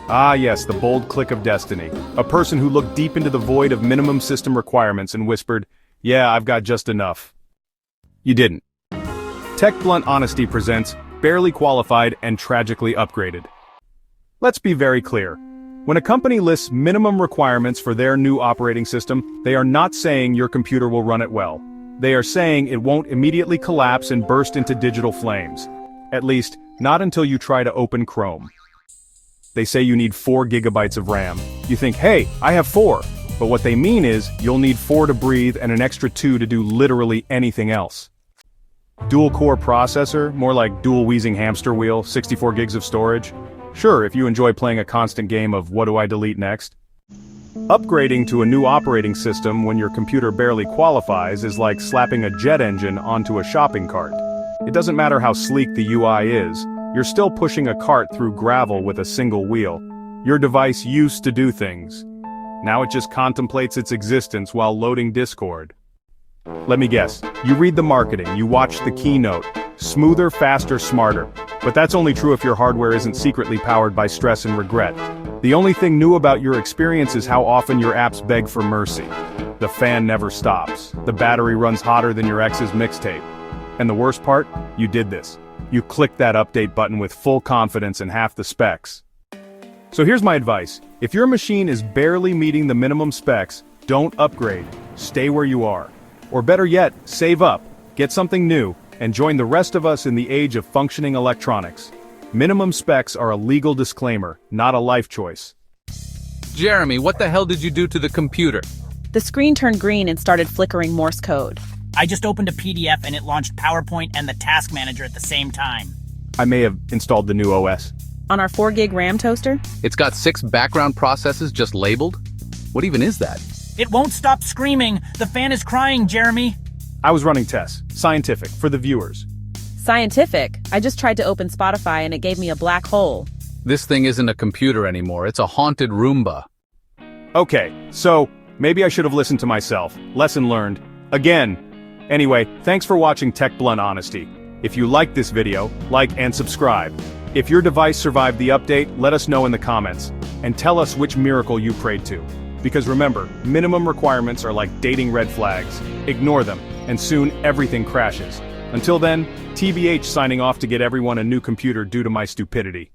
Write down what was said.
Ah yes, the bold click of destiny. A person who looked deep into the void of minimum system requirements and whispered, "Yeah, I've got just enough." You didn't. TechBluntHonesty presents Barely Qualified and Tragically Upgraded. Let's be very clear. When a company lists minimum requirements for their new operating system, they are not saying your computer will run it well. They are saying it won't immediately collapse and burst into digital flames. At least, not until you try to open Chrome. They say you need 4 gigabytes of RAM. You think, hey, I have 4. But what they mean is, you'll need 4 to breathe and an extra 2 to do literally anything else. Dual-core processor, more like dual-wheezing hamster wheel, 64 gigs of storage. Sure, if you enjoy playing a constant game of what do I delete next. Upgrading to a new operating system when your computer barely qualifies is like slapping a jet engine onto a shopping cart. It doesn't matter how sleek the UI is, you're still pushing a cart through gravel with a single wheel. Your device used to do things. Now it just contemplates its existence while loading Discord. Let me guess, you read the marketing, you watch the keynote. Smoother, faster, smarter. But that's only true if your hardware isn't secretly powered by stress and regret. The only thing new about your experience is how often your apps beg for mercy. The fan never stops. The battery runs hotter than your ex's mixtape. And the worst part? You did this. You clicked that update button with full confidence and half the specs. So here's my advice. If your machine is barely meeting the minimum specs, don't upgrade. Stay where you are. Or better yet, save up, get something new, and join the rest of us in the age of functioning electronics. Minimum specs are a legal disclaimer, not a life choice. Jeremy, what the hell did you do to the computer? The screen turned green and started flickering Morse code. I just opened a PDF and it launched PowerPoint and the Task Manager at the same time. I may have installed the new OS. On our 4 gig RAM toaster? It's got 6 background processes just labeled? What even is that? It won't stop screaming. The fan is crying, Jeremy. I was running tests, scientific, for the viewers. Scientific? I just tried to open Spotify and it gave me a black hole. This thing isn't a computer anymore, it's a haunted Roomba. Okay, so, maybe I should have listened to myself. Lesson learned. Again. Anyway, thanks for watching TechBluntHonesty. If you liked this video, like and subscribe. If your device survived the update, let us know in the comments. And tell us which miracle you prayed to. Because remember, minimum requirements are like dating red flags. Ignore them, and soon everything crashes. Until then, TBH signing off to get everyone a new computer due to my stupidity.